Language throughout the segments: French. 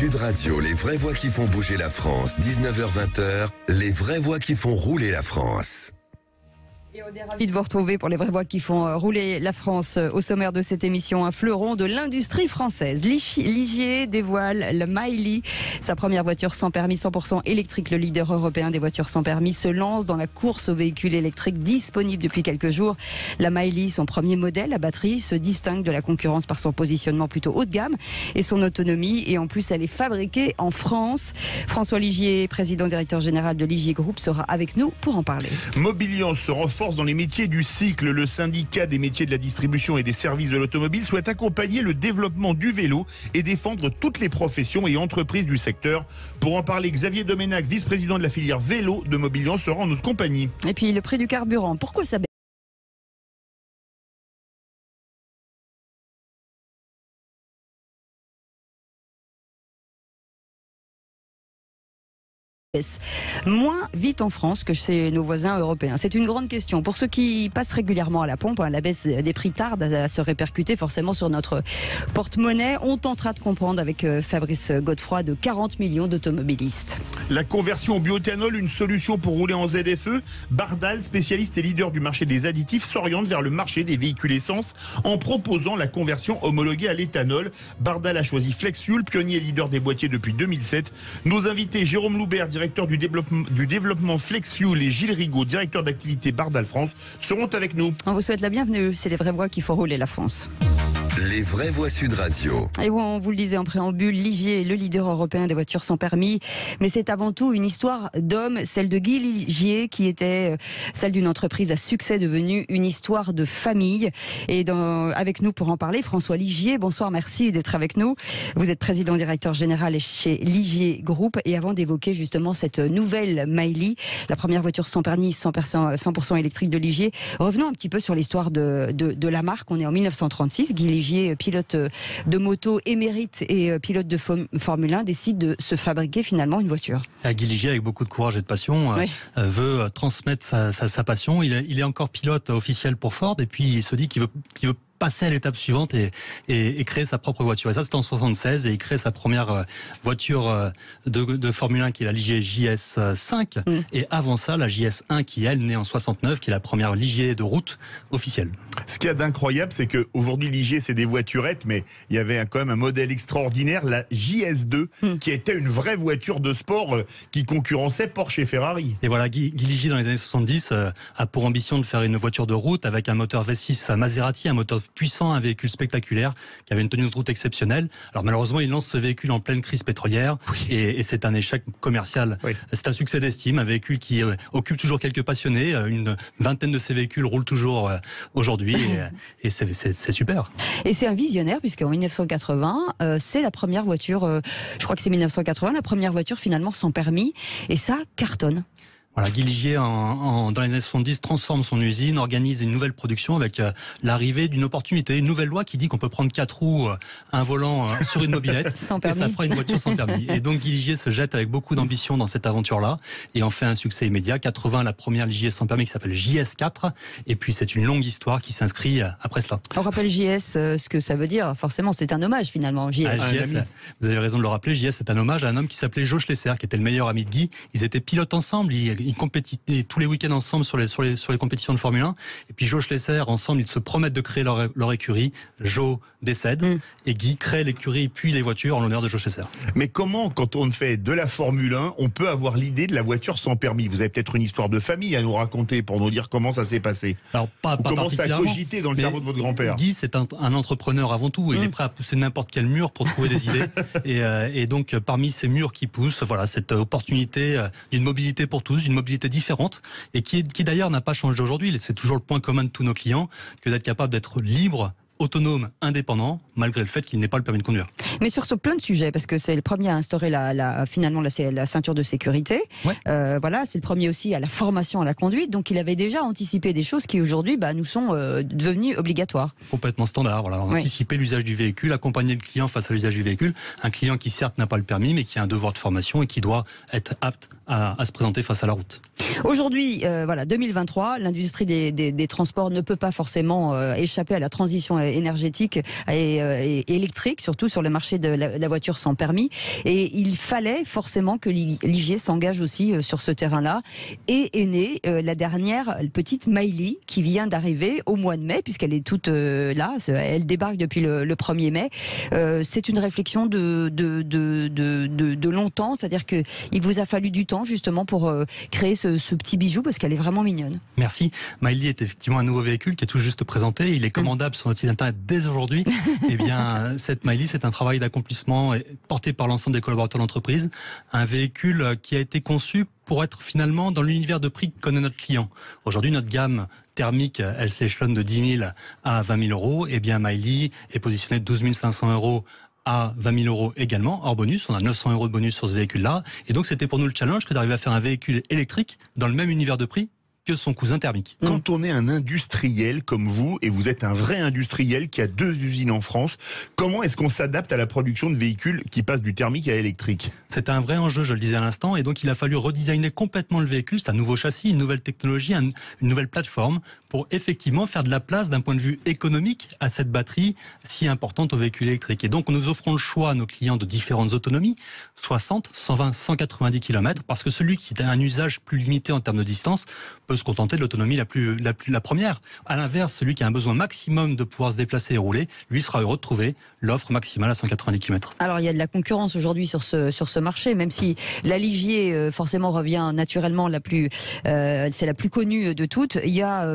Sud Radio, les vraies voix qui font bouger la France, 19h-20h, les vraies voix qui font rouler la France. Et on est ravis de vous retrouver pour les vraies voix qui font rouler la France. Au sommaire de cette émission, un fleuron de l'industrie française. Ligier dévoile le Maïli, sa première voiture sans permis 100% électrique. Le leader européen des voitures sans permis se lance dans la course aux véhicules électriques disponibles depuis quelques jours. La Maïli, son premier modèle à batterie, se distingue de la concurrence par son positionnement plutôt haut de gamme et son autonomie. Et en plus, elle est fabriquée en France. François Ligier, président directeur général de Ligier Group, sera avec nous pour en parler. Mobilian se renforce dans les métiers du cycle. Le syndicat des métiers de la distribution et des services de l'automobile souhaite accompagner le développement du vélo et défendre toutes les professions et entreprises du secteur. Pour en parler, Xavier Domenac, vice-président de la filière vélo de Mobilian, sera en notre compagnie. Et puis le prix du carburant, pourquoi ça baisse ? Moins vite en France que chez nos voisins européens. C'est une grande question. Pour ceux qui passent régulièrement à la pompe, la baisse des prix tarde à se répercuter forcément sur notre porte-monnaie. On tentera de comprendre avec Fabrice Godefroy de 40 millions d'automobilistes. La conversion au bioéthanol, une solution pour rouler en ZFE. Bardal, spécialiste et leader du marché des additifs, s'oriente vers le marché des véhicules essence en proposant la conversion homologuée à l'éthanol. Bardal a choisi FlexFuel, pionnier et leader des boîtiers depuis 2007. Nos invités, Jérôme Loubert, directeur du développement FlexFuel, et Gilles Rigaud, directeur d'activité Bardal France, seront avec nous. On vous souhaite la bienvenue. C'est les vraies voix qui font rouler la France. Les vraies voix Sud Radio. Et on vous le disait en préambule, Ligier est le leader européen des voitures sans permis. Mais c'est avant tout une histoire d'homme, celle de Guy Ligier, qui était celle d'une entreprise à succès devenue une histoire de famille. Et avec nous pour en parler, François Ligier. Bonsoir, merci d'être avec nous. Vous êtes président directeur général chez Ligier Group. Et avant d'évoquer justement cette nouvelle Maïli, la première voiture sans permis 100% électrique de Ligier, revenons un petit peu sur l'histoire de la marque. On est en 1936. Guy Ligier, pilote de moto émérite et pilote de Formule 1, décide de se fabriquer finalement une voiture. Guy Ligier, avec beaucoup de courage et de passion, veut transmettre sa passion. Il est encore pilote officiel pour Ford et puis il se dit qu'il veut passer à l'étape suivante et créer sa propre voiture. Et ça, c'était en 76 et il crée sa première voiture de Formule 1 qui est la Ligier JS5. Et avant ça, la JS1 qui, elle, née en 69, qui est la première Ligier de route officielle. Ce qu'il y a d'incroyable, c'est qu'aujourd'hui, Ligier, c'est des voiturettes, mais il y avait quand même un modèle extraordinaire, la JS2, qui était une vraie voiture de sport qui concurrençait Porsche et Ferrari. Et voilà, Guy Ligier, dans les années 70, a pour ambition de faire une voiture de route avec un moteur V6 Maserati, un moteur puissant, un véhicule spectaculaire qui avait une tenue de route exceptionnelle. Alors malheureusement, il lance ce véhicule en pleine crise pétrolière et c'est un échec commercial. Oui. C'est un succès d'estime, un véhicule qui occupe toujours quelques passionnés. Une vingtaine de ces véhicules roulent toujours aujourd'hui et c'est super. Et c'est un visionnaire puisqu'en 1980, c'est la première voiture, je crois que c'est 1980, la première voiture finalement sans permis et ça cartonne. Voilà, Guy Ligier, dans les années 70, transforme son usine, organise une nouvelle production avec l'arrivée d'une opportunité, une nouvelle loi qui dit qu'on peut prendre 4 roues, un volant sur une mobilette, sans permis. Et ça fera une voiture sans permis. Et donc Guy Ligier se jette avec beaucoup d'ambition dans cette aventure-là et en fait un succès immédiat. 80, la première Ligier sans permis qui s'appelle JS4, et puis c'est une longue histoire qui s'inscrit après cela. On rappelle JS, ce que ça veut dire, forcément c'est un hommage finalement, JS. JS, vous avez raison de le rappeler, JS c'est un hommage à un homme qui s'appelait Joe Schlesser, qui était le meilleur ami de Guy. Ils étaient pilotes ensemble, ils compétaient tous les week-ends ensemble sur les compétitions de Formule 1. Et puis Joe Schlesser, ensemble, ils se promettent de créer leur écurie. Joe décède et Guy crée l'écurie puis les voitures en l'honneur de Joe Schlesser. Mais comment, quand on fait de la Formule 1, on peut avoir l'idée de la voiture sans permis? Vous avez peut-être une histoire de famille à nous raconter pour nous dire comment ça s'est passé. Alors pas comment ça a cogité dans le cerveau de votre grand-père? Guy, c'est un entrepreneur avant tout. Il est prêt à pousser n'importe quel mur pour trouver des idées. Et donc, parmi ces murs qui poussent, voilà, cette opportunité d'une mobilité pour tous, d'une mobilité différente, et qui d'ailleurs n'a pas changé aujourd'hui. C'est toujours le point commun de tous nos clients, que d'être capable d'être libre, autonome, indépendant, malgré le fait qu'il n'ait pas le permis de conduire. Mais sur plein de sujets, parce que c'est le premier à instaurer finalement la ceinture de sécurité. Ouais. Voilà, c'est le premier aussi à la formation à la conduite. Donc il avait déjà anticipé des choses qui aujourd'hui nous sont devenues obligatoires. Complètement standard. Voilà, anticiper l'usage du véhicule, accompagner le client face à l'usage du véhicule. Un client qui certes n'a pas le permis, mais qui a un devoir de formation et qui doit être apte à se présenter face à la route. Aujourd'hui, voilà, 2023, l'industrie des transports ne peut pas forcément échapper à la transition énergétique et électrique, surtout sur le marché de la voiture sans permis. Et il fallait forcément que Ligier s'engage aussi sur ce terrain-là. Et est née la dernière petite Maïli qui vient d'arriver au mois de mai, puisqu'elle est toute là. Elle débarque depuis le 1er mai. C'est une réflexion de longtemps, c'est-à-dire qu'il vous a fallu du temps justement pour créer ce petit bijou, parce qu'elle est vraiment mignonne. Merci. Maïli est effectivement un nouveau véhicule qui est tout juste présenté. Il est commandable sur notre site internet dès aujourd'hui. Eh bien, cette Maïli, c'est un travail d'accomplissement porté par l'ensemble des collaborateurs de l'entreprise. Un véhicule qui a été conçu pour être finalement dans l'univers de prix que connaît notre client. Aujourd'hui, notre gamme thermique, elle s'échelonne de 10 000 à 20 000 euros. Eh bien, Maïli est positionné de 12 500 euros à 20 000 euros également, hors bonus. On a 900 euros de bonus sur ce véhicule-là. Et donc, c'était pour nous le challenge que d'arriver à faire un véhicule électrique dans le même univers de prix que son cousin thermique. Quand on est un industriel comme vous, et vous êtes un vrai industriel qui a 2 usines en France, comment est-ce qu'on s'adapte à la production de véhicules qui passent du thermique à l'électrique? C'est un vrai enjeu, je le disais à l'instant, et donc il a fallu redesigner complètement le véhicule. C'est un nouveau châssis, une nouvelle technologie, une nouvelle plateforme pour effectivement faire de la place d'un point de vue économique à cette batterie si importante au véhicule électrique. Et donc nous offrons le choix à nos clients de différentes autonomies, 60, 120, 190 km, parce que celui qui a un usage plus limité en termes de distance peut se contenter de l'autonomie la première. À l'inverse, celui qui a un besoin maximum de pouvoir se déplacer et rouler, lui sera heureux de trouver l'offre maximale à 190 km. Alors il y a de la concurrence aujourd'hui sur ce marché, même si la Ligier forcément revient naturellement c'est la plus connue de toutes. Il y a,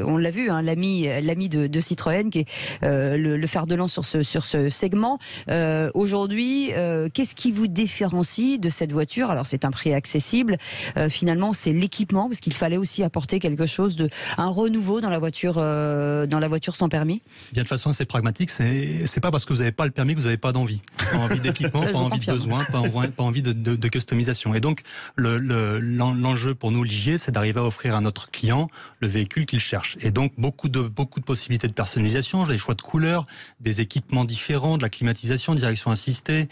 on l'a vu, hein, l'ami de Citroën qui est le fer de lance sur ce segment. Aujourd'hui, qu'est-ce qui vous différencie de cette voiture? Alors c'est un prix accessible. Finalement, c'est l'équipement, parce qu'il fallait aussi apporter quelque chose un renouveau dans la voiture sans permis. Bien, de façon assez pragmatique, c'est pas parce que vous n'avez pas le permis que vous n'avez pas d'envie. Pas envie d'équipement, pas envie de besoin, pas envie de customisation. Et donc, l'enjeu pour nous, Ligier, c'est d'arriver à offrir à notre client le véhicule qu'il cherche. Et donc, beaucoup de possibilités de personnalisation, des choix de couleurs, des équipements différents, de la climatisation, direction assistée,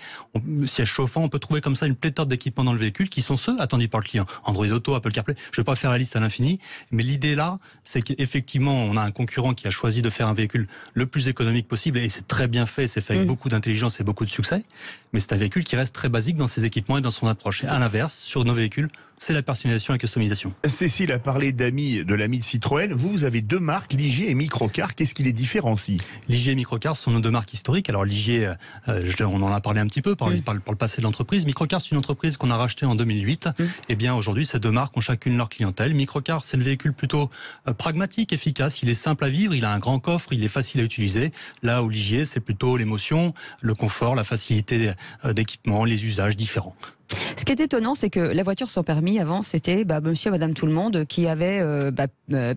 siège chauffant. On peut trouver comme ça une pléthore d'équipements dans le véhicule qui sont ceux attendus par le client. Android Auto, Apple CarPlay. Je ne vais pas faire la liste à l'infini, mais l'idée là, c'est qu'effectivement, on a un concurrent qui a choisi de faire un véhicule le plus économique possible, et c'est très bien fait, c'est fait avec beaucoup d'intelligence et beaucoup de succès, mais c'est un véhicule qui reste très basique dans ses équipements et dans son approche. Et à l'inverse, sur nos véhicules, c'est la personnalisation et la customisation. Cécile a parlé de l'ami de Citroën. Vous avez 2 marques, Ligier et Microcar. Qu'est-ce qui les différencie? Ligier et Microcar sont nos 2 marques historiques. Alors Ligier, on en a parlé un petit peu par le passé de l'entreprise. Microcar, c'est une entreprise qu'on a rachetée en 2008. Et bien aujourd'hui, ces 2 marques ont chacune leur clientèle. Microcar, c'est le véhicule plutôt pragmatique, efficace. Il est simple à vivre, il a un grand coffre, il est facile à utiliser. Là où Ligier, c'est plutôt l'émotion, le confort, la facilité d'équipement, les usages différents. Ce qui est étonnant, c'est que la voiture sans permis, avant, c'était monsieur et madame tout le monde qui avait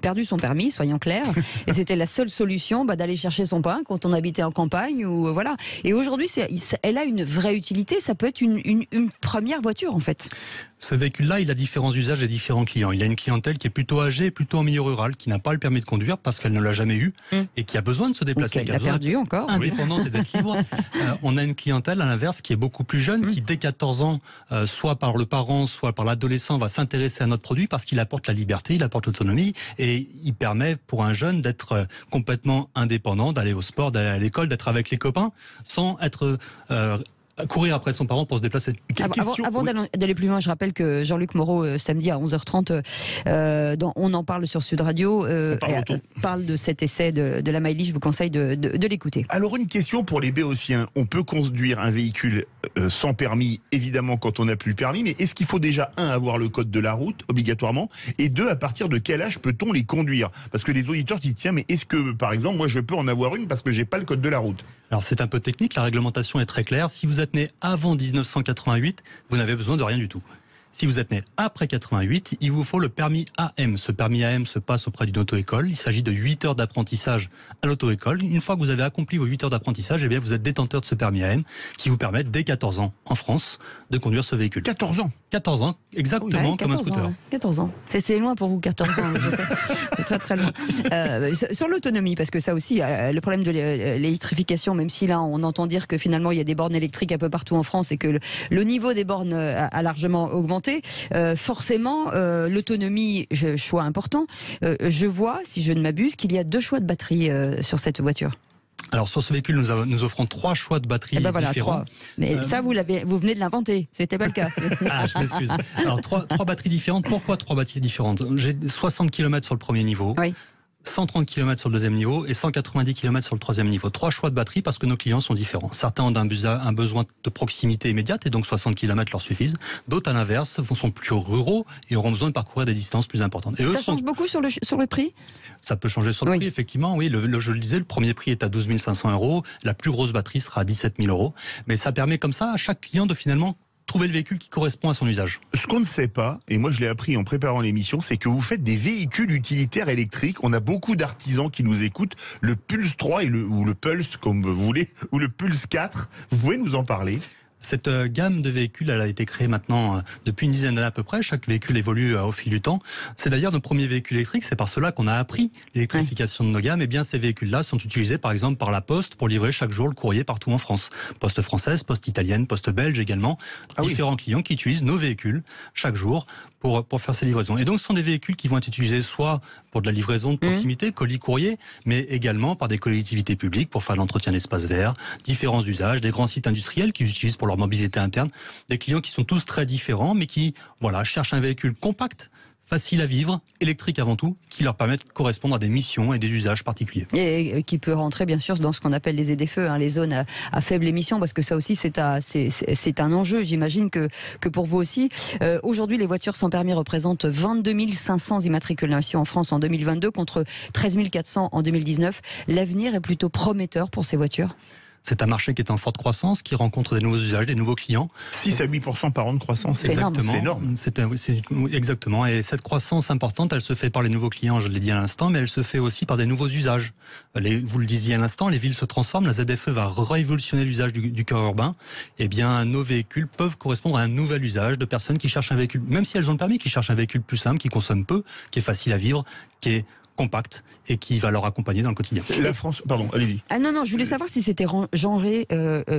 perdu son permis, soyons clairs. Et c'était la seule solution d'aller chercher son pain quand on habitait en campagne. Voilà. Et aujourd'hui, elle a une vraie utilité. Ça peut être une première voiture, en fait. Ce véhicule-là, il a différents usages et différents clients. Il a une clientèle qui est plutôt âgée, plutôt en milieu rural, qui n'a pas le permis de conduire parce qu'elle ne l'a jamais eu et qui a besoin de se déplacer. Elle l'a perdu encore. Indépendante et d'être libre. On a une clientèle, à l'inverse, qui est beaucoup plus jeune, qui dès 14 ans, soit par le parent, soit par l'adolescent, va s'intéresser à notre produit parce qu'il apporte la liberté, il apporte l'autonomie et il permet pour un jeune d'être complètement indépendant, d'aller au sport, d'aller à l'école, d'être avec les copains, sans être courir après son parent pour se déplacer. Avant d'aller plus loin, je rappelle que Jean-Luc Moreau, samedi à 11h30, on en parle sur Sud Radio, parle de cet essai de la Maïli. Je vous conseille de l'écouter. Alors une question pour les béotiens. On peut conduire un véhicule sans permis, évidemment quand on n'a plus le permis, mais est-ce qu'il faut déjà, 1, avoir le code de la route, obligatoirement, et 2, à partir de quel âge peut-on les conduire? Parce que les auditeurs disent, tiens, mais est-ce que, par exemple, moi je peux en avoir une parce que j'ai pas le code de la route? Alors c'est un peu technique, la réglementation est très claire. Si vous êtes né avant 1988, vous n'avez besoin de rien du tout. Si vous êtes né après 88, il vous faut le permis AM. Ce permis AM se passe auprès d'une auto-école. Il s'agit de 8 heures d'apprentissage à l'auto-école. Une fois que vous avez accompli vos 8 heures d'apprentissage, eh bien vous êtes détenteur de ce permis AM qui vous permet, dès 14 ans en France, de conduire ce véhicule. 14 ans 14 ans, exactement comme un scooter. 14 ans. C'est loin pour vous, 14 ans, je sais. C'est très très loin. Sur l'autonomie, parce que ça aussi, le problème de l'électrification, même si là on entend dire que finalement il y a des bornes électriques un peu partout en France et que le niveau des bornes a largement augmenté, forcément l'autonomie, choix important. Je vois, si je ne m'abuse, qu'il y a 2 choix de batterie sur cette voiture. Alors sur ce véhicule, nous offrons 3 choix de batteries voilà, différents. 3. Mais ça, vous venez de l'inventer, c'était pas le cas. Ah, je m'excuse. Alors 3 batteries différentes. Pourquoi 3 batteries différentes? J'ai 60 km sur le premier niveau. Oui. 130 km sur le deuxième niveau et 190 km sur le troisième niveau. 3 choix de batterie parce que nos clients sont différents. Certains ont un besoin de proximité immédiate et donc 60 km leur suffisent. D'autres, à l'inverse, sont plus ruraux et auront besoin de parcourir des distances plus importantes. Et eux ça change beaucoup sur le prix? Ça peut changer sur le prix, effectivement. Oui, je le disais, le premier prix est à 12 500 €. La plus grosse batterie sera à 17 000 €. Mais ça permet comme ça à chaque client de finalement trouver le véhicule qui correspond à son usage. Ce qu'on ne sait pas, et moi je l'ai appris en préparant l'émission, c'est que vous faites des véhicules utilitaires électriques. On a beaucoup d'artisans qui nous écoutent. Le Pulse 3 ou le Pulse, comme vous voulez, ou le Pulse 4. Vous pouvez nous en parler? Cette gamme de véhicules, elle a été créée maintenant depuis une dizaine d'années à peu près. Chaque véhicule évolue au fil du temps. C'est d'ailleurs nos premiers véhicules électriques. C'est par cela qu'on a appris l'électrification de nos gammes. Et bien, ces véhicules-là sont utilisés par exemple par la Poste pour livrer chaque jour le courrier partout en France. Poste française, Poste italienne, Poste belge également. Différents clients qui utilisent nos véhicules chaque jour pour faire ces livraisons. Et donc, ce sont des véhicules qui vont être utilisés soit pour de la livraison de proximité, colis courrier, mais également par des collectivités publiques pour faire l'entretien d'espaces verts, différents usages, des grands sites industriels qui utilisent pour leur mobilité interne, des clients qui sont tous très différents, mais qui cherchent un véhicule compact, facile à vivre, électrique avant tout, qui leur permettent de correspondre à des missions et des usages particuliers. Et qui peut rentrer bien sûr dans ce qu'on appelle les ZFE, les zones à faible émission, parce que ça aussi c'est un enjeu, j'imagine que pour vous aussi. Aujourd'hui, les voitures sans permis représentent 22 500 immatriculations en France en 2022 contre 13 400 en 2019. L'avenir est plutôt prometteur pour ces voitures? C'est un marché qui est en forte croissance, qui rencontre des nouveaux usages, des nouveaux clients. 6 à 8% par an de croissance, c'est énorme. Exactement. Et cette croissance importante, elle se fait par les nouveaux clients, je l'ai dit à l'instant, mais elle se fait aussi par des nouveaux usages. Vous le disiez à l'instant, les villes se transforment, la ZFE va révolutionner l'usage du cœur urbain. Eh bien, nos véhicules peuvent correspondre à un nouvel usage de personnes qui cherchent un véhicule, même si elles ont le permis, qui cherchent un véhicule plus simple, qui consomme peu, qui est facile à vivre, qui est compact et qui va leur accompagner dans le quotidien. La France, pardon, allez-y. Ah non, je voulais savoir si c'était genré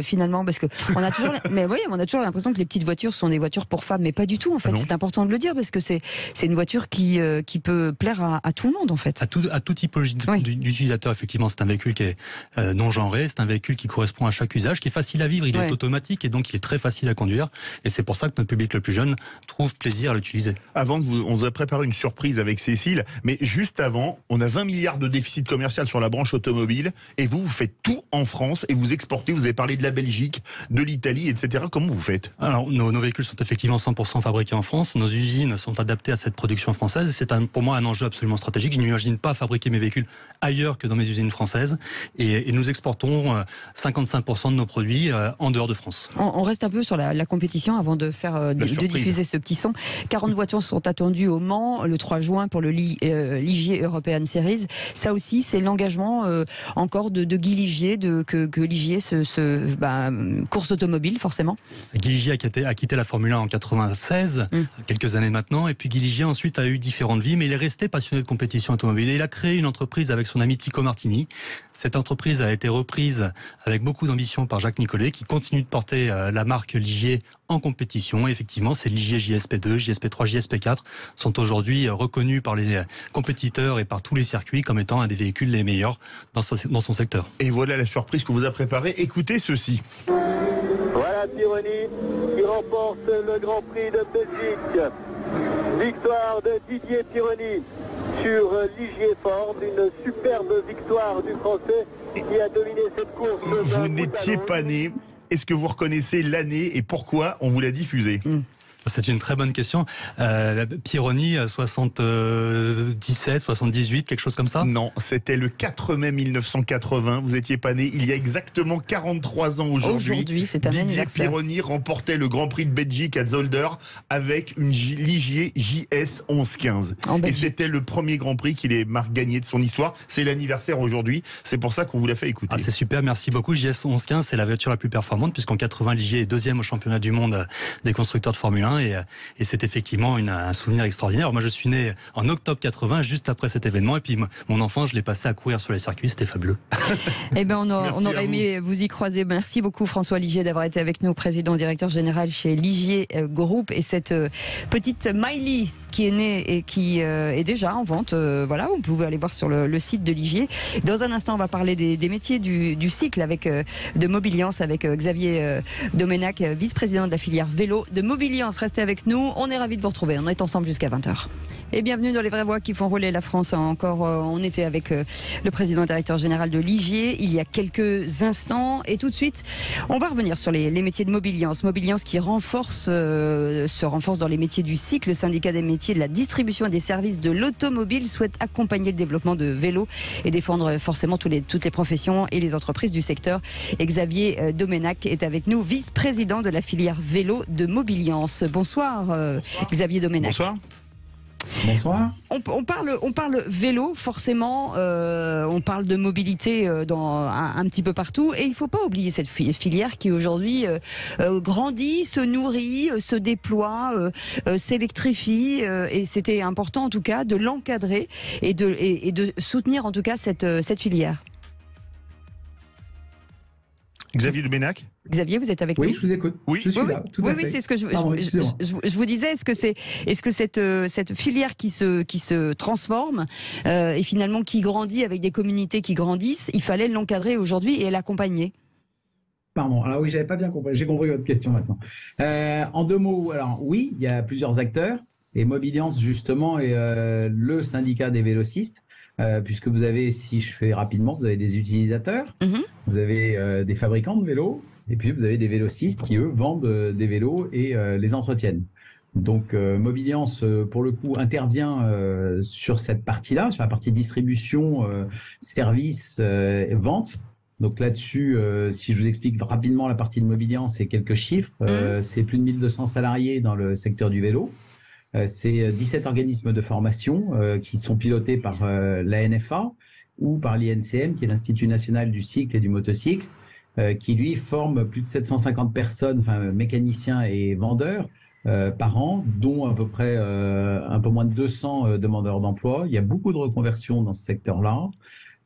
finalement, parce que on a toujours l'impression que les petites voitures sont des voitures pour femmes, mais pas du tout en fait. C'est important de le dire parce que c'est une voiture qui peut plaire à tout le monde en fait. À tout typologie d'utilisateur, effectivement, c'est un véhicule qui est non genré, c'est un véhicule qui correspond à chaque usage, qui est facile à vivre, il est automatique et donc il est très facile à conduire. Et c'est pour ça que notre public le plus jeune trouve plaisir à l'utiliser. On vous a préparé une surprise avec Cécile, mais juste avant, on a 20 milliards de déficit commercial sur la branche automobile et vous faites tout en France et vous exportez. Vous avez parlé de la Belgique, de l'Italie, etc. Comment vous faites? Alors, nos véhicules sont effectivement 100% fabriqués en France. Nos usines sont adaptées à cette production française. C'est pour moi un enjeu absolument stratégique. Je n'imagine pas fabriquer mes véhicules ailleurs que dans mes usines françaises. Et nous exportons 55% de nos produits en dehors de France. On reste un peu sur la compétition avant de faire de diffuser ce petit son. 40 voitures sont attendues au Mans le 3 juin pour le Ligier European Series. Ça aussi, c'est l'engagement encore de Guy Ligier, que Ligier course automobile, forcément. Guy Ligier a quitté la Formule 1 en 96, quelques années maintenant, et puis Guy Ligier ensuite a eu différentes vies, mais il est resté passionné de compétition automobile. Et il a créé une entreprise avec son ami Tico Martini. Cette entreprise a été reprise avec beaucoup d'ambition par Jacques Nicolet, qui continue de porter la marque Ligier en compétition. Et effectivement, ces Ligier JSP2, JSP3, JSP4 sont aujourd'hui reconnus par les compétiteurs et par tous les circuits comme étant un des véhicules les meilleurs dans son secteur. Et voilà la surprise qu'on vous a préparée. Écoutez ceci. Voilà Pironi qui remporte le Grand Prix de Belgique. Victoire de Didier Pironi sur Ligier Ford, une superbe victoire du Français qui a dominé cette course. Vous n'étiez pas né. Est-ce que vous reconnaissez l'année et pourquoi on vous l'a diffusé? C'est une très bonne question. Pironi, 77, 78, quelque chose comme ça? Non, c'était le 4 mai 1980. Vous étiez pas né. Il y a exactement 43 ans aujourd'hui. C'est un Didier anniversaire. Pironi remportait le Grand Prix de Belgique à Zolder avec une Ligier JS 1115. Et c'était le premier Grand Prix qu'il ait gagné de son histoire. C'est l'anniversaire aujourd'hui. C'est pour ça qu'on vous l'a fait écouter. C'est super, merci beaucoup. JS 1115, c'est la voiture la plus performante puisqu'en 80, Ligier est deuxième au championnat du monde des constructeurs de Formule 1. Et c'est effectivement un souvenir extraordinaire. Alors moi, je suis né en octobre 80, juste après cet événement. Et puis, mon enfance, je l'ai passé à courir sur les circuits. C'était fabuleux. Eh ben, on aurait aimé vous y croiser. Merci beaucoup, François Ligier, d'avoir été avec nous, président directeur général chez Ligier Group. Et cette petite Miley qui est né et qui est déjà en vente. Voilà, vous pouvez aller voir sur le site de Ligier. Dans un instant, on va parler des métiers du cycle avec de Mobiliance avec Xavier Domenac, vice-président de la filière vélo de Mobiliance. Restez avec nous, on est ravis de vous retrouver. On est ensemble jusqu'à 20h. Et bienvenue dans les vraies voix qui font rouler la France. Encore, on était avec le président et directeur général de Ligier il y a quelques instants. Et tout de suite, on va revenir sur les métiers de Mobiliance. Mobiliance qui se renforce dans les métiers du cycle. Le syndicat des métiers de la distribution et des services de l'automobile souhaite accompagner le développement de vélos et défendre forcément toutes les professions et les entreprises du secteur. Et Xavier Domenac est avec nous, vice-président de la filière vélo de Mobiliance. Bonsoir, Xavier Domenac. Bonsoir. Bonsoir. On parle vélo, forcément, on parle de mobilité un petit peu partout, et il ne faut pas oublier cette filière qui aujourd'hui grandit, se nourrit, se déploie, s'électrifie, et c'était important en tout cas de l'encadrer et de soutenir en tout cas cette filière. Xavier Domenac. Xavier, vous êtes avec nous? Oui, je vous écoute. Oui, je suis là. Tout à fait. C'est ce que je vous disais. Est-ce que cette filière qui se transforme et finalement qui grandit avec des communautés qui grandissent, il fallait l'encadrer aujourd'hui et l'accompagner? Pardon. Alors oui, j'avais pas bien compris. J'ai compris votre question maintenant. En deux mots, alors oui, il y a plusieurs acteurs et Mobiliance justement est le syndicat des vélocistes. Puisque vous avez, si je fais rapidement, vous avez des utilisateurs, vous avez des fabricants de vélos, et puis vous avez des vélocistes qui, eux, vendent des vélos et les entretiennent. Donc, Mobiliance, pour le coup, intervient sur cette partie-là, sur la partie distribution, service, vente. Donc là-dessus, si je vous explique rapidement la partie de Mobiliance et quelques chiffres, c'est plus de 1200 salariés dans le secteur du vélo. C'est 17 organismes de formation qui sont pilotés par la NFA ou par l'INCM, qui est l'Institut national du cycle et du motocycle, qui lui forme plus de 750 personnes, enfin mécaniciens et vendeurs par an, dont à peu près un peu moins de 200 demandeurs d'emploi. Il y a beaucoup de reconversions dans ce secteur-là.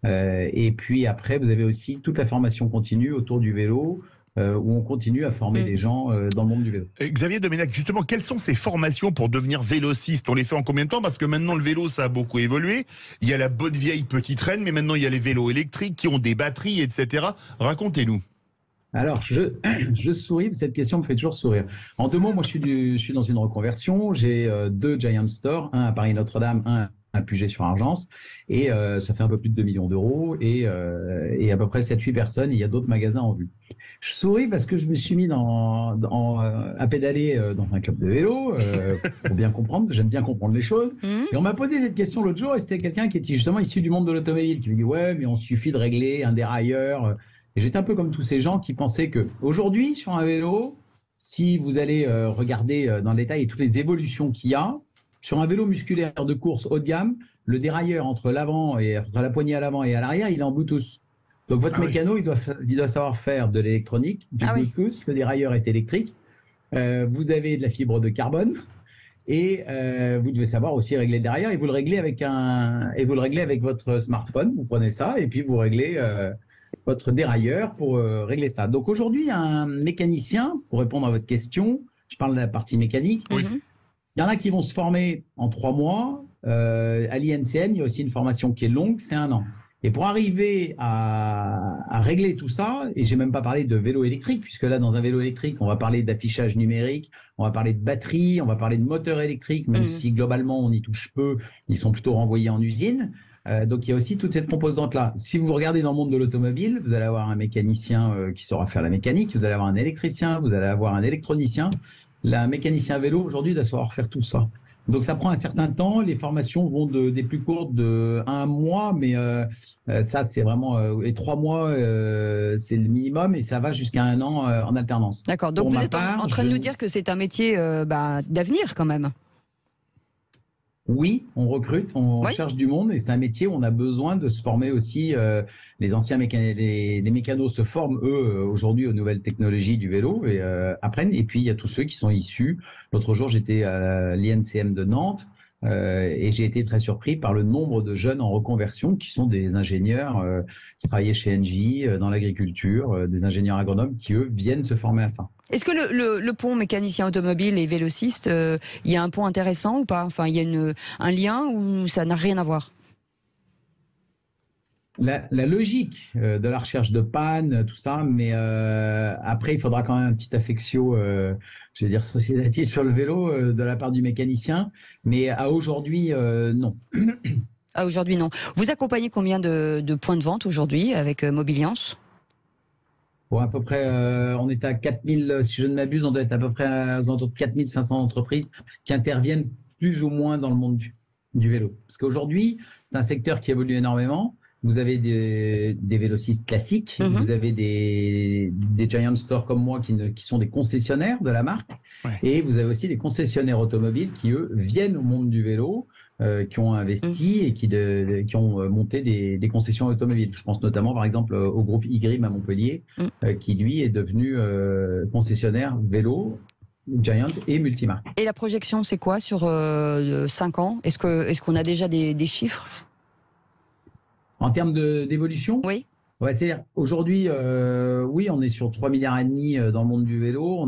Et puis après, vous avez aussi toute la formation continue autour du vélo, où on continue à former des gens dans le monde du vélo. Xavier Domenac, justement, quelles sont ces formations pour devenir vélociste? On les fait en combien de temps? Parce que maintenant, le vélo, ça a beaucoup évolué. Il y a la bonne vieille petite reine, mais maintenant, il y a les vélos électriques qui ont des batteries, etc. Racontez-nous. Alors, je souris, cette question me fait toujours sourire. En deux mots, moi, je suis dans une reconversion. J'ai deux Giant Stores, un à Paris-Notre-Dame, un à Puget-sur-Argence, et ça fait un peu plus de 2 millions d'euros, et à peu près 7-8 personnes, et il y a d'autres magasins en vue. Je souris parce que je me suis mis à pédaler dans un club de vélo, pour bien comprendre, j'aime bien comprendre les choses. Et on m'a posé cette question l'autre jour, et c'était quelqu'un qui était justement issu du monde de l'automobile, qui me dit « Ouais, mais on suffit de régler un dérailleur ». Et j'étais un peu comme tous ces gens qui pensaient que aujourd'hui sur un vélo, si vous allez regarder dans le détail toutes les évolutions qu'il y a, sur un vélo musculaire de course haut de gamme, le dérailleur entre la poignée à l'avant et à l'arrière, il est en Bluetooth. Donc votre mécano, il doit savoir faire de l'électronique, du Bluetooth, le dérailleur est électrique, vous avez de la fibre de carbone, et vous devez savoir aussi régler le dérailleur, et vous le réglez avec votre smartphone, vous prenez ça, et puis vous réglez votre dérailleur pour régler ça. Donc aujourd'hui, un mécanicien, pour répondre à votre question, je parle de la partie mécanique, il y en a qui vont se former en 3 mois. À l'INCM, il y a aussi une formation qui est longue, c'est 1 an. Et pour arriver à régler tout ça, et j'ai même pas parlé de vélo électrique, puisque là, dans un vélo électrique, on va parler d'affichage numérique, on va parler de batterie, on va parler de moteur électrique, même si globalement, on y touche peu, ils sont plutôt renvoyés en usine. Donc, il y a aussi toute cette composante-là. Si vous regardez dans le monde de l'automobile, vous allez avoir un mécanicien qui saura faire la mécanique, vous allez avoir un électricien, vous allez avoir un électronicien. Un mécanicien vélo, aujourd'hui, doit savoir faire tout ça. Donc, ça prend un certain temps. Les formations vont des plus courtes de 1 mois, mais ça, c'est vraiment... et 3 mois, c'est le minimum, et ça va jusqu'à 1 an en alternance. D'accord. Donc, vous êtes en train de nous dire que c'est un métier d'avenir, quand même. Oui, on recrute, on cherche du monde, et c'est un métier où on a besoin de se former aussi. Les anciens les mécanos se forment, eux, aujourd'hui, aux nouvelles technologies du vélo et apprennent. Et puis, il y a tous ceux qui sont issus. L'autre jour, j'étais à l'INCM de Nantes. Et j'ai été très surpris par le nombre de jeunes en reconversion qui sont des ingénieurs qui travaillaient chez Engie dans l'agriculture, des ingénieurs agronomes qui, eux, viennent se former à ça. Est-ce que le pont mécanicien automobile et vélociste, il y a un pont intéressant ou pas? Enfin, il y a un lien ou ça n'a rien à voir? La logique de la recherche de panne, tout ça, mais après, il faudra quand même un petit affectio, je vais dire, sociétatif sur le vélo de la part du mécanicien. Mais à aujourd'hui, non. Ah, aujourd'hui, non. Vous accompagnez combien de points de vente aujourd'hui avec Mobiliance? Bon, à peu près, on est à 4000, si je ne m'abuse, on doit être à peu près aux alentours de 4500 entreprises qui interviennent plus ou moins dans le monde du vélo. Parce qu'aujourd'hui, c'est un secteur qui évolue énormément. Vous avez des vélocistes classiques, vous avez des Giant Store comme moi qui sont des concessionnaires de la marque, et vous avez aussi des concessionnaires automobiles qui, eux, viennent au monde du vélo, qui ont investi et qui ont monté des concessions automobiles. Je pense notamment, par exemple, au groupe Y à Montpellier, qui, lui, est devenu concessionnaire vélo, Giant et multimarque. Et la projection, c'est quoi sur 5 ans? Est-ce qu'on a déjà des chiffres? En termes d'évolution? Oui. Ouais, c'est-à-dire, aujourd'hui, oui, on est sur 3,5 milliards dans le monde du vélo.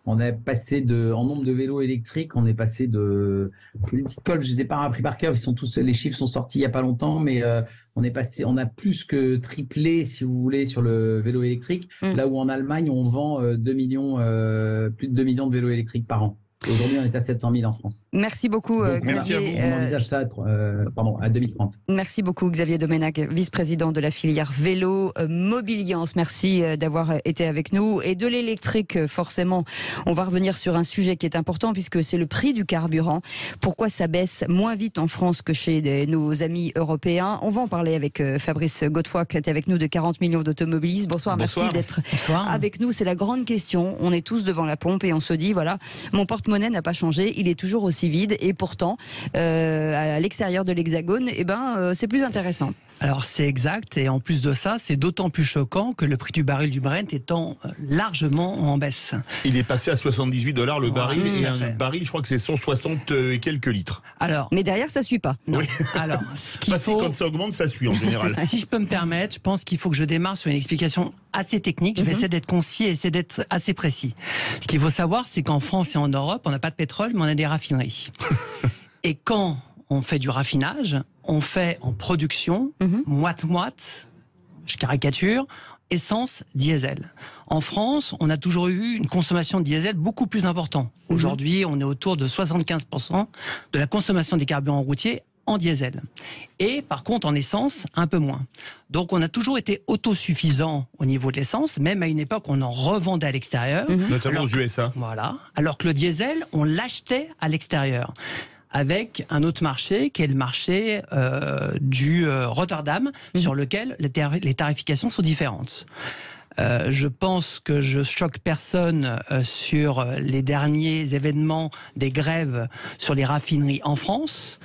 On est passé en nombre de vélos électriques, on est passé de une petite colle, je ne les ai pas appris par cœur, les chiffres sont sortis il n'y a pas longtemps, mais on a plus que triplé, si vous voulez, sur le vélo électrique, là où en Allemagne, on vend plus de 2 millions de vélos électriques par an. Aujourd'hui, on est à 700 000 en France. Merci beaucoup, donc, Xavier. On envisage ça à 2030. Merci beaucoup, Xavier Domenac, vice-président de la filière vélo Mobiliance. Merci d'avoir été avec nous. Et de l'électrique, forcément, on va revenir sur un sujet qui est important puisque c'est le prix du carburant. Pourquoi ça baisse moins vite en France que chez nos amis européens? On va en parler avec Fabrice Godefroy, qui est avec nous de 40 millions d'automobilistes. Bonsoir, merci d'être avec nous. C'est la grande question. On est tous devant la pompe et on se dit, voilà, mon porte-monnaie n'a pas changé, il est toujours aussi vide et pourtant à l'extérieur de l'Hexagone, c'est plus intéressant. Alors c'est exact, et en plus de ça, c'est d'autant plus choquant que le prix du baril du Brent étant largement en baisse. Il est passé à $78 le baril, et un baril, je crois que c'est 160 et quelques litres. Alors, mais derrière, ça suit pas. Non. Oui. Alors, quand ça augmente, ça suit en général. Si je peux me permettre, je pense qu'il faut que je démarre sur une explication assez technique. Je vais essayer d'être concis et essayer d'être assez précis. Ce qu'il faut savoir, c'est qu'en France et en Europe, on n'a pas de pétrole, mais on a des raffineries. Et quand on fait du raffinage, on fait en production, moite-moite, je caricature, essence, diesel. En France, on a toujours eu une consommation de diesel beaucoup plus importante. Aujourd'hui, on est autour de 75% de la consommation des carburants routiers en diesel. Et par contre, en essence, un peu moins. Donc on a toujours été autosuffisant au niveau de l'essence, même à une époque, on en revendait à l'extérieur. Notamment aux USA. Voilà. Alors que le diesel, on l'achetait à l'extérieur, avec un autre marché qui est le marché du Rotterdam, sur lequel les tarifications sont différentes. Je pense que je choque personne sur les derniers événements des grèves sur les raffineries en France.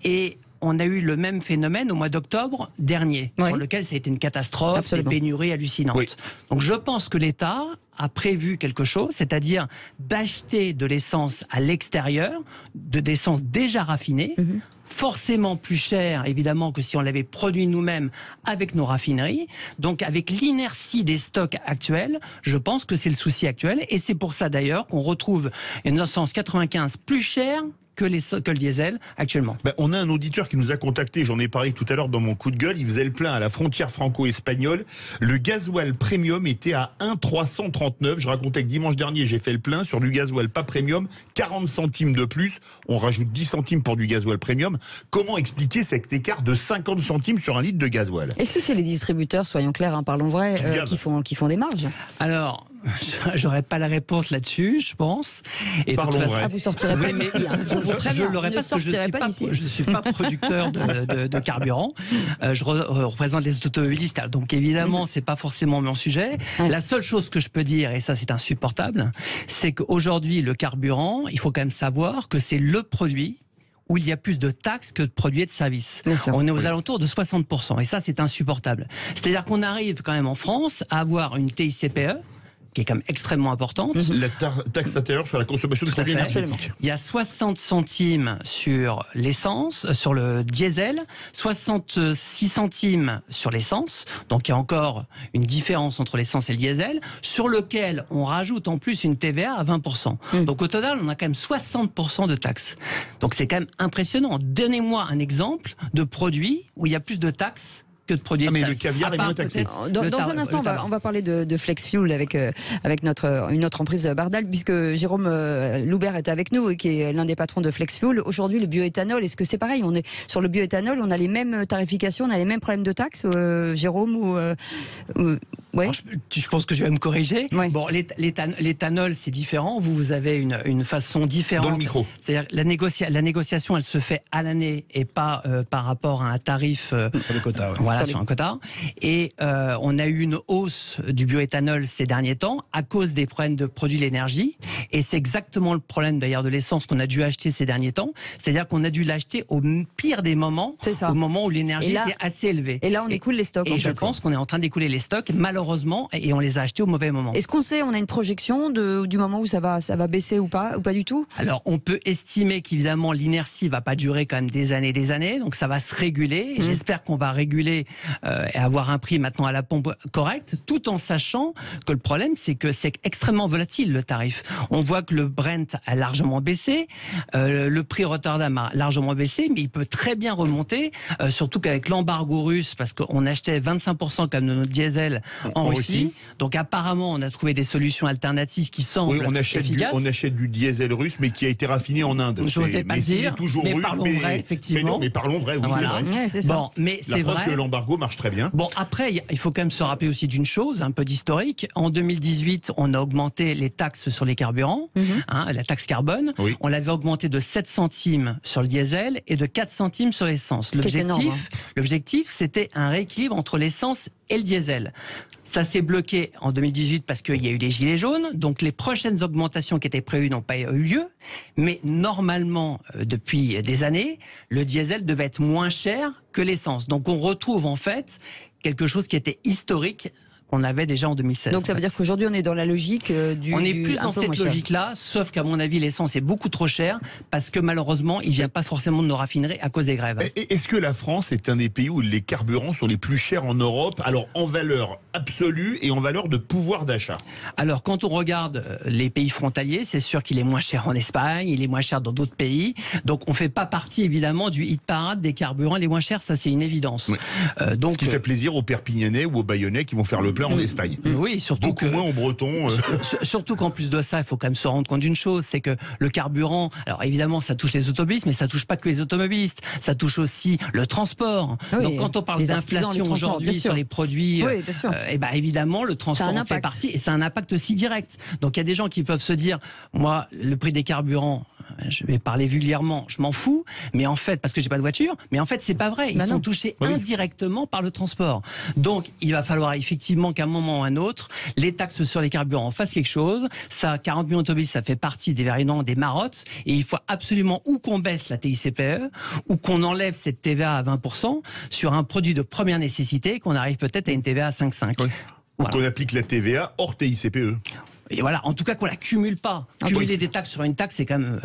Et on a eu le même phénomène au mois d'octobre dernier, sur lequel ça a été une catastrophe, des pénuries hallucinantes. Oui. Donc je pense que l'État a prévu quelque chose, c'est-à-dire d'acheter de l'essence à l'extérieur, d'essence déjà raffinée, forcément plus cher, évidemment, que si on l'avait produit nous-mêmes avec nos raffineries. Donc, avec l'inertie des stocks actuels, je pense que c'est le souci actuel. Et c'est pour ça, d'ailleurs, qu'on retrouve une essence 95 plus chère que le diesel actuellement. On a un auditeur qui nous a contacté, j'en ai parlé tout à l'heure dans mon coup de gueule, il faisait le plein à la frontière franco-espagnole. Le gasoil premium était à 1,339. Je racontais que dimanche dernier, j'ai fait le plein sur du gasoil pas premium, 40 centimes de plus. On rajoute 10 centimes pour du gasoil premium. Comment expliquer cet écart de 50 centimes sur un litre de gasoil? Est-ce que c'est les distributeurs, soyons clairs, parlons vrai, qui font des marges? Alors, j'aurais pas la réponse là-dessus, je pense. Et vous sortirez pas d'ici. Je l'aurais pas, parce que je suis pas producteur de carburant. Je représente les automobilistes, donc évidemment, c'est pas forcément mon sujet. La seule chose que je peux dire, et ça c'est insupportable, c'est qu'aujourd'hui, le carburant, il faut quand même savoir que c'est le produit où il y a plus de taxes que de produits et de services. On est aux alentours de 60%, et ça c'est insupportable. C'est-à-dire qu'on arrive quand même en France à avoir une TICPE, qui est quand même extrêmement importante. La taxe intérieure sur la consommation de Tout à produits fait. énergétiques. Il y a 60 centimes sur l'essence, sur le diesel, 66 centimes sur l'essence. Donc il y a encore une différence entre l'essence et le diesel, sur lequel on rajoute en plus une TVA à 20%. Donc au total, on a quand même 60% de taxes. Donc c'est quand même impressionnant. Donnez-moi un exemple de produit où il y a plus de taxes que de produits. Mais de le services. caviar À est part moins taxé. peut-être Dans un instant, on va parler de FlexFuel avec une autre entreprise Bardal, puisque Jérôme Loubert est avec nous et qui est l'un des patrons de FlexFuel. Aujourd'hui, le bioéthanol, est-ce que c'est pareil? On est sur le bioéthanol, on a les mêmes tarifications, on a les mêmes problèmes de taxes, Jérôme ouais. Alors, je pense que je vais me corriger. Ouais. Bon, l'éthanol, c'est différent. Vous avez une façon différente. Dans le micro. C'est-à-dire la négociation, elle se fait à l'année et pas par rapport à un tarif. Sur le quota, ouais. Voilà, sur un quota. Et on a eu une hausse du bioéthanol ces derniers temps à cause des problèmes de produits de l'énergie. Et c'est exactement le problème d'ailleurs de l'essence qu'on a dû acheter ces derniers temps. C'est-à-dire qu'on a dû l'acheter au pire des moments, au moment où l'énergie était assez élevée. Et là, on écoule les stocks. Et je pense qu'on est en train d'écouler les stocks, malheureusement, et on les a achetés au mauvais moment. Est-ce qu'on sait, on a une projection du moment où ça va baisser ou pas du tout? Alors, on peut estimer qu'évidemment, l'inertie va pas durer quand même des années, donc ça va se réguler. Et j'espère qu'on va réguler et avoir un prix maintenant à la pompe correct, tout en sachant que le problème, c'est que c'est extrêmement volatile, le tarif. On voit que le Brent a largement baissé, le prix Rotterdam a largement baissé, mais il peut très bien remonter, surtout qu'avec l'embargo russe, parce qu'on achetait 25% comme de notre diesel en Russie. Donc apparemment, on a trouvé des solutions alternatives qui semblent efficaces. On achète du diesel russe, mais qui a été raffiné en Inde. Je n'osais pas le dire, toujours mais russe, parlons vrai, effectivement. Mais parlons vrai, oui, Voilà. c'est vrai. Ouais, c'est ça. Bon, mais La c'est preuve vrai que l'embargo marche très bien. Bon, après, il faut quand même se rappeler aussi d'une chose, un peu d'historique. En 2018, on a augmenté les taxes sur les carburants, la taxe carbone. Oui. On l'avait augmenté de 7 centimes sur le diesel et de 4 centimes sur l'essence. L'objectif, c'était un rééquilibre entre l'essence et le diesel. Ça s'est bloqué en 2018 parce qu'il y a eu les gilets jaunes. Donc les prochaines augmentations qui étaient prévues n'ont pas eu lieu. Mais normalement, depuis des années, le diesel devait être moins cher que l'essence. Donc on retrouve en fait quelque chose qui était historique qu'on avait déjà en 2016. Donc ça veut dire qu'aujourd'hui on est dans la logique on est plus dans cette logique-là, sauf qu'à mon avis l'essence est beaucoup trop chère parce que malheureusement il vient pas forcément de nos raffineries à cause des grèves. Est-ce que la France est un des pays où les carburants sont les plus chers en Europe, alors en valeur absolue et en valeur de pouvoir d'achat? Alors quand on regarde les pays frontaliers, c'est sûr qu'il est moins cher en Espagne, il est moins cher dans d'autres pays. Donc on fait pas partie évidemment du hit parade des carburants les moins chers, ça c'est une évidence. Oui. Donc ce qui fait plaisir aux Perpignanais ou aux Bayonnais qui vont faire le plein en Espagne. Oui, surtout beaucoup moins aux Bretons. Surtout qu'en plus de ça, il faut quand même se rendre compte d'une chose, c'est que le carburant, alors évidemment ça touche les automobilistes, mais ça touche pas que les automobilistes, ça touche aussi le transport. Oui, donc quand on parle d'inflation aujourd'hui sur les produits, et ben évidemment le transport en fait partie et c'est un impact aussi direct. Donc il y a des gens qui peuvent se dire, moi le prix des carburants, je vais parler vulgairement, je m'en fous, mais en fait, parce que j'ai pas de voiture, mais en fait c'est pas vrai, ils sont touchés indirectement par le transport. Donc il va falloir effectivement qu'à un moment ou à un autre, les taxes sur les carburants fassent quelque chose. Ça, 40 millions d'automobilistes, ça fait partie des variants des marottes, et il faut absolument ou qu'on baisse la TICPE, ou qu'on enlève cette TVA à 20% sur un produit de première nécessité, qu'on arrive peut-être à une TVA à 5,5. Oui. Ou Voilà. qu'on applique la TVA hors TICPE. Et voilà, en tout cas qu'on la cumule pas. Cumuler des taxes sur une taxe, c'est quand même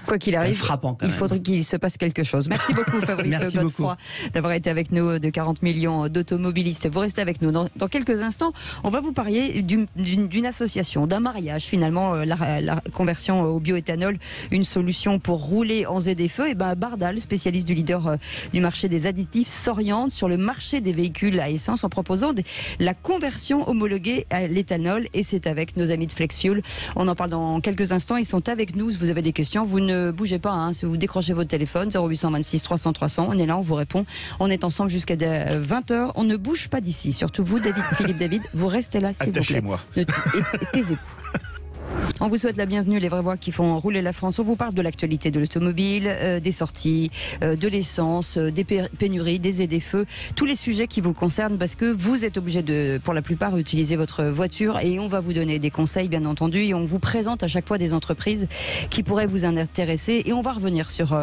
quoi qu'il arrive, frappant. Il faudrait qu'il se passe quelque chose. Merci beaucoup Fabrice Godefroy d'avoir été avec nous, de 40 millions d'automobilistes. Vous restez avec nous. Dans quelques instants, on va vous parler d'une association, d'un mariage finalement, la conversion au bioéthanol, une solution pour rouler en ZFE. Et ben Bardal, spécialiste du leader du marché des additifs, s'oriente sur le marché des véhicules à essence en proposant la conversion homologuée à l'éthanol. Et c'est avec nos amis de FlexFuel. On en parle dans quelques instants. Ils sont avec nous. Si vous avez des questions, vous ne bougez pas. Hein. Si vous décrochez votre téléphone, 0826 300 300, on est là, on vous répond. On est ensemble jusqu'à 20h. On ne bouge pas d'ici. Surtout vous, Philippe David, vous restez là, s'il vous plaît. Attachez-moi. Et taisez-vous. On vous souhaite la bienvenue, les vraies voix qui font rouler la France. On vous parle de l'actualité de l'automobile, des sorties, de l'essence, des pénuries, des aides-feux, tous les sujets qui vous concernent parce que vous êtes obligé de, pour la plupart, utiliser votre voiture et on va vous donner des conseils, bien entendu, et on vous présente à chaque fois des entreprises qui pourraient vous intéresser. Et on va revenir sur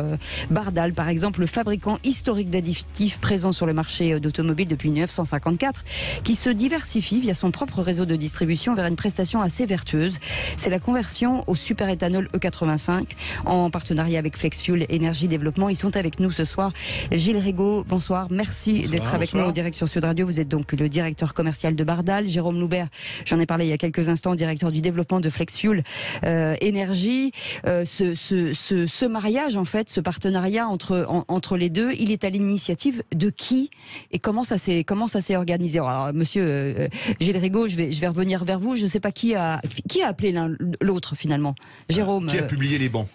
Bardal, par exemple, le fabricant historique d'additifs présent sur le marché d'automobile depuis 1954, qui se diversifie via son propre réseau de distribution vers une prestation assez vertueuse. C'est la conversion au super-éthanol E85 en partenariat avec Flexfuel Énergie Développement. Ils sont avec nous ce soir. Gilles Rigaud, bonsoir. Merci d'être avec nous en direct sur Sud Radio. Vous êtes donc le directeur commercial de Bardal. Jérôme Loubert, j'en ai parlé il y a quelques instants, directeur du développement de Flexfuel Énergie. Ce mariage, en fait, ce partenariat entre les deux, il est à l'initiative de qui et comment ça s'est organisé? Alors, monsieur Gilles Rigaud, je vais revenir vers vous. Je ne sais pas qui a appelé l'un l'autre finalement. Jérôme. Qui a publié les bans?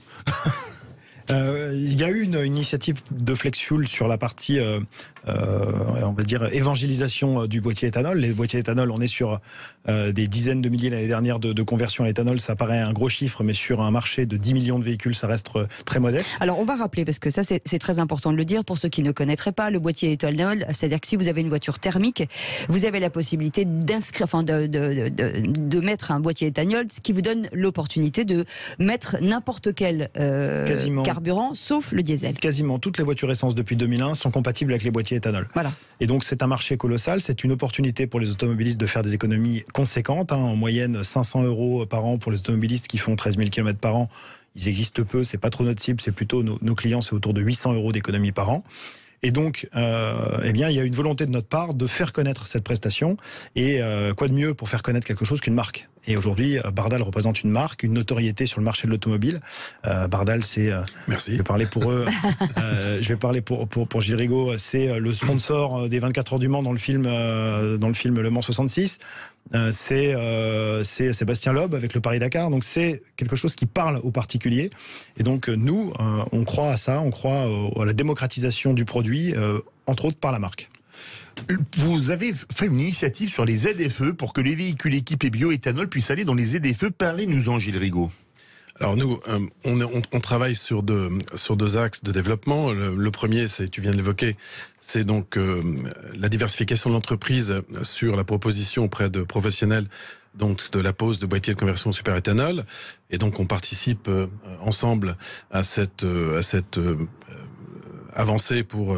Il y a eu une initiative de Flexfuel sur la partie, on va dire, évangélisation du boîtier éthanol. Les boîtiers éthanol, on est sur des dizaines de milliers l'année dernière de conversion à l'éthanol. Ça paraît un gros chiffre, mais sur un marché de 10 millions de véhicules, ça reste très modeste. Alors, on va rappeler, parce que ça, c'est très important de le dire, pour ceux qui ne connaîtraient pas, le boîtier éthanol, c'est-à-dire que si vous avez une voiture thermique, vous avez la possibilité d'inscrire, de mettre un boîtier éthanol, ce qui vous donne l'opportunité de mettre n'importe quel carburant, sauf le diesel. Quasiment toutes les voitures essence depuis 2001 sont compatibles avec les boîtiers éthanol. Voilà. Et donc c'est un marché colossal, c'est une opportunité pour les automobilistes de faire des économies conséquentes, en moyenne 500 € par an pour les automobilistes qui font 13 000 km par an. Ils existent peu, c'est pas trop notre cible, c'est plutôt nos clients, c'est autour de 800 € d'économie par an. Et donc, eh bien, il y a une volonté de notre part de faire connaître cette prestation. Et quoi de mieux pour faire connaître quelque chose qu'une marque? Et aujourd'hui, Bardal représente une marque, une notoriété sur le marché de l'automobile. Bardal, c'est... Merci. Je vais parler pour eux. Je vais parler pour Gilles Rigaud. C'est le sponsor des 24 heures du Mans dans le film Le Mans 66. C'est Sébastien Loeb avec le Paris-Dakar. Donc c'est quelque chose qui parle aux particuliers. Et donc nous, on croit à ça, on croit à la démocratisation du produit, entre autres par la marque. Vous avez fait une initiative sur les ZFE pour que les véhicules équipés bioéthanol puissent aller dans les ZFE. Parlez-nous-en, Gilles Rigaud. Alors nous, on travaille sur deux axes de développement. Le premier, tu viens de l'évoquer, c'est donc la diversification de l'entreprise sur la proposition auprès de professionnels donc de la pose de boîtiers de conversion super-éthanol. Et donc on participe ensemble à cette avancée pour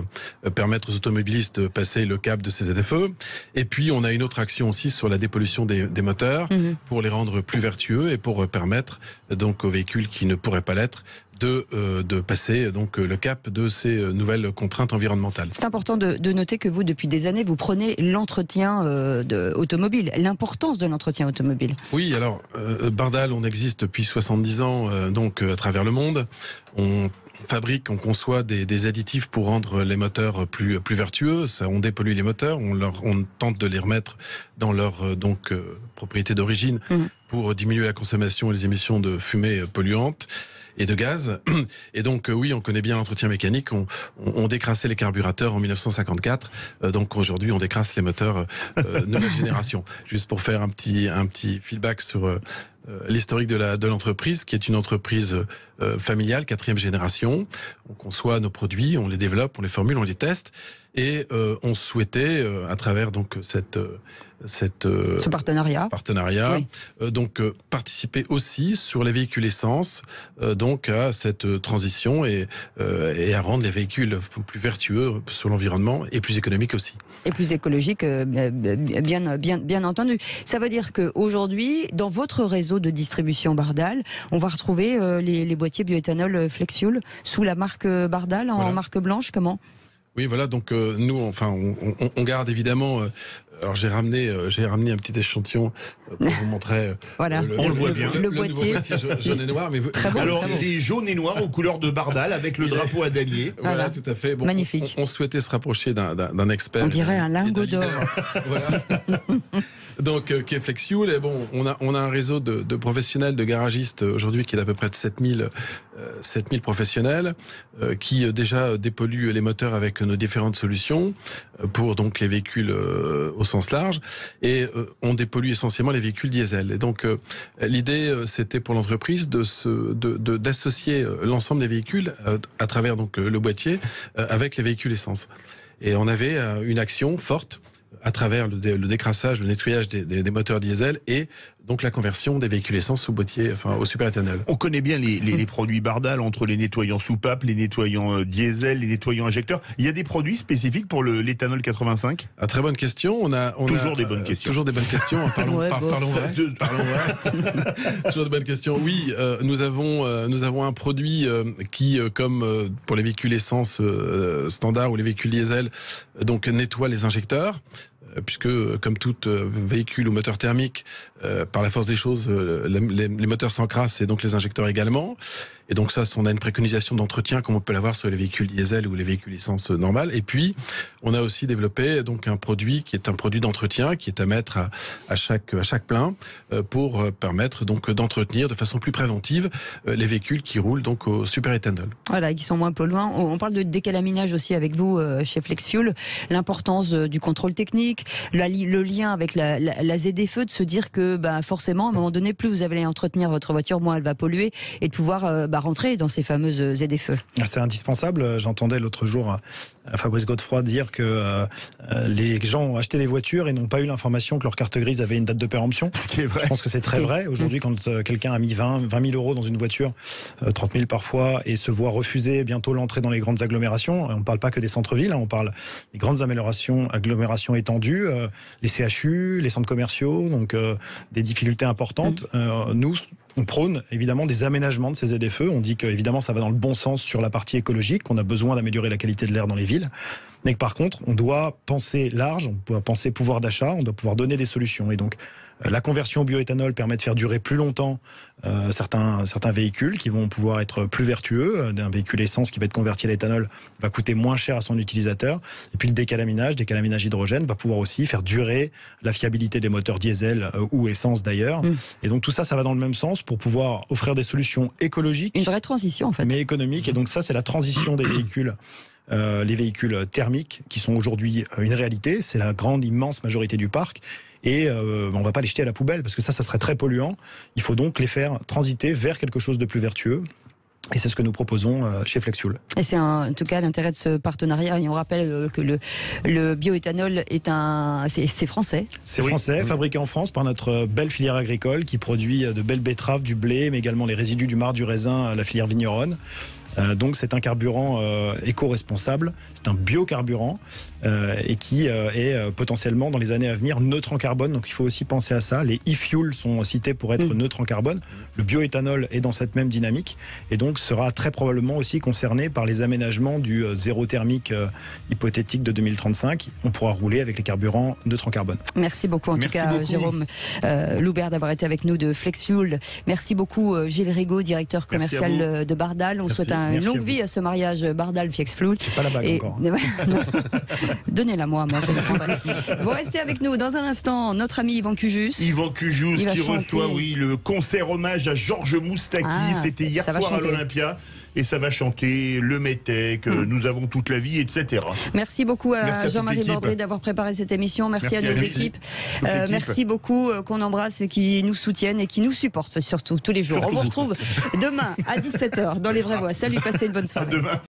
permettre aux automobilistes de passer le cap de ces ZFE. Et puis, on a une autre action aussi sur la dépollution des moteurs pour les rendre plus vertueux et pour permettre donc aux véhicules qui ne pourraient pas l'être de passer donc le cap de ces nouvelles contraintes environnementales. C'est important de noter que vous, depuis des années, vous prenez l'entretien automobile, l'importance de l'entretien automobile. Oui, alors, Bardal, on existe depuis 70 ans donc à travers le monde. On fabrique, on conçoit des additifs pour rendre les moteurs plus vertueux. Ça, on dépollue les moteurs, on tente de les remettre dans leur propriété d'origine pour diminuer la consommation et les émissions de fumée polluantes et de gaz. Et donc oui, on connaît bien l'entretien mécanique. On décrassait les carburateurs en 1954. Donc aujourd'hui, on décrasse les moteurs nouvelle génération. Juste pour faire un petit feedback sur l'historique de l'entreprise, qui est une entreprise familiale, 4e génération. On conçoit nos produits, on les développe, on les formule, on les teste. Et on souhaitait, à travers donc ce partenariat, oui. Participer aussi sur les véhicules essence, donc à cette transition et à rendre les véhicules plus vertueux sur l'environnement et plus économiques aussi. Et plus écologique, bien entendu. Ça veut dire qu'aujourd'hui, dans votre réseau de distribution Bardal, on va retrouver les boîtiers bioéthanol Flexfuel sous la marque Bardal, en marque blanche, comment ? Oui, voilà, donc nous, enfin, on garde évidemment... alors j'ai ramené un petit échantillon pour vous montrer. Voilà. On le voit bien. Le boîtier jaune et noir. Mais très bon, alors les jaunes et noirs aux couleurs de Bardal avec le drapeau à damier. Voilà, tout à fait. Bon, magnifique. On souhaitait se rapprocher d'un expert. On dirait un lingot d'or. Voilà. Donc, qui est FlexFuel. Et bon, on a un réseau de professionnels, de garagistes aujourd'hui qui est d'à peu près de 7000 professionnels qui déjà dépolluent les moteurs avec nos différentes solutions pour donc les véhicules au sens large. Et on dépollue essentiellement les véhicules diesel. Et donc, l'idée, c'était pour l'entreprise d'associer l'ensemble des véhicules à travers donc le boîtier avec les véhicules essence. Et on avait une action forte à travers le décrassage, le nettoyage des moteurs diesel et donc la conversion des véhicules essence au boîtier, enfin au superéthanol. On connaît bien les produits Bardal, entre les nettoyants soupapes, les nettoyants diesel, les nettoyants injecteurs. Il y a des produits spécifiques pour l'éthanol 85 ? Très bonne question. On a toujours des bonnes questions. Toujours des bonnes questions. Parlons vrai. Toujours de bonnes questions. Oui, nous avons un produit qui, comme pour les véhicules essence standard ou les véhicules diesel, donc nettoie les injecteurs. Puisque, comme tout véhicule ou moteur thermique, par la force des choses, les moteurs s'encrassent et donc les injecteurs également. Et donc ça, on a une préconisation d'entretien comme on peut l'avoir sur les véhicules diesel ou les véhicules essence normales. Et puis, on a aussi développé donc un produit qui est un produit d'entretien qui est à mettre à chaque plein pour permettre donc d'entretenir de façon plus préventive les véhicules qui roulent donc au superéthanol. Voilà, qui sont moins polluants. On parle de décalaminage aussi avec vous chez FlexFuel. L'importance du contrôle technique, le lien avec la ZFE, de se dire que forcément, à un moment donné, plus vous allez entretenir votre voiture, moins elle va polluer, et de pouvoir rentrer dans ces fameuses ZFE. C'est indispensable. J'entendais l'autre jour Fabrice Godefroy dire que les gens ont acheté des voitures et n'ont pas eu l'information que leur carte grise avait une date de péremption. Ce qui est vrai. Je pense que c'est très vrai. Aujourd'hui, quand quelqu'un a mis 20 000 euros dans une voiture, 30 000 parfois, et se voit refuser bientôt l'entrée dans les grandes agglomérations, on ne parle pas que des centres-villes, on parle des grandes agglomérations étendues, les CHU, les centres commerciaux, donc des difficultés importantes. Nous, on prône évidemment des aménagements de ces ZFE. On dit que évidemment ça va dans le bon sens sur la partie écologique, qu'on a besoin d'améliorer la qualité de l'air dans les villes, mais que par contre on doit penser large, on doit penser pouvoir d'achat, on doit pouvoir donner des solutions. Et donc la conversion au bioéthanol permet de faire durer plus longtemps certains véhicules qui vont pouvoir être plus vertueux. Un véhicule essence qui va être converti à l'éthanol va coûter moins cher à son utilisateur. Et puis le décalaminage hydrogène va pouvoir aussi faire durer la fiabilité des moteurs diesel ou essence d'ailleurs. Et donc tout ça, ça va dans le même sens pour pouvoir offrir des solutions écologiques. Une vraie transition en fait. Mais économiques. Et donc ça, c'est la transition des véhicules. Les véhicules thermiques qui sont aujourd'hui une réalité, c'est la grande immense majorité du parc et on ne va pas les jeter à la poubelle parce que ça serait très polluant. Il faut donc les faire transiter vers quelque chose de plus vertueux. Et c'est ce que nous proposons chez FlexFuel. Et c'est en tout cas l'intérêt de ce partenariat. Et on rappelle que le bioéthanol c'est français. C'est français, fabriqué en France par notre belle filière agricole qui produit de belles betteraves, du blé, mais également les résidus du marc, du raisin, la filière vigneronne. Donc c'est un carburant éco-responsable, c'est un biocarburant et qui est potentiellement dans les années à venir neutre en carbone. Donc il faut aussi penser à ça. Les e-fuels sont cités pour être neutres en carbone. Le bioéthanol est dans cette même dynamique et donc sera très probablement aussi concerné par les aménagements du zéro thermique hypothétique de 2035. On pourra rouler avec les carburants neutres en carbone. Merci beaucoup en tout cas Jérôme Loubert d'avoir été avec nous de FlexFuel. Merci beaucoup Gilles Rigaud, directeur commercial de Bardal. On souhaite une longue vie à ce mariage Bardal-FlexFuel. J'ai pas la bague encore. Donnez-la moi je la prendrai. Vous restez avec nous dans un instant, notre ami Yvan Cujus. Yvan Cujus qui reçoit le concert hommage à Georges Moustaki. C'était hier soir à l'Olympia. Et ça va chanter le Métèque, Nous avons toute la vie, etc. Merci beaucoup à Jean-Marie Bordry d'avoir préparé cette émission. Merci à nos équipes. Merci beaucoup qu'on embrasse et qui nous soutiennent et qui nous supportent surtout tous les jours. On vous retrouve demain à 17h dans Les Vraies Voix. Salut, passez une bonne soirée.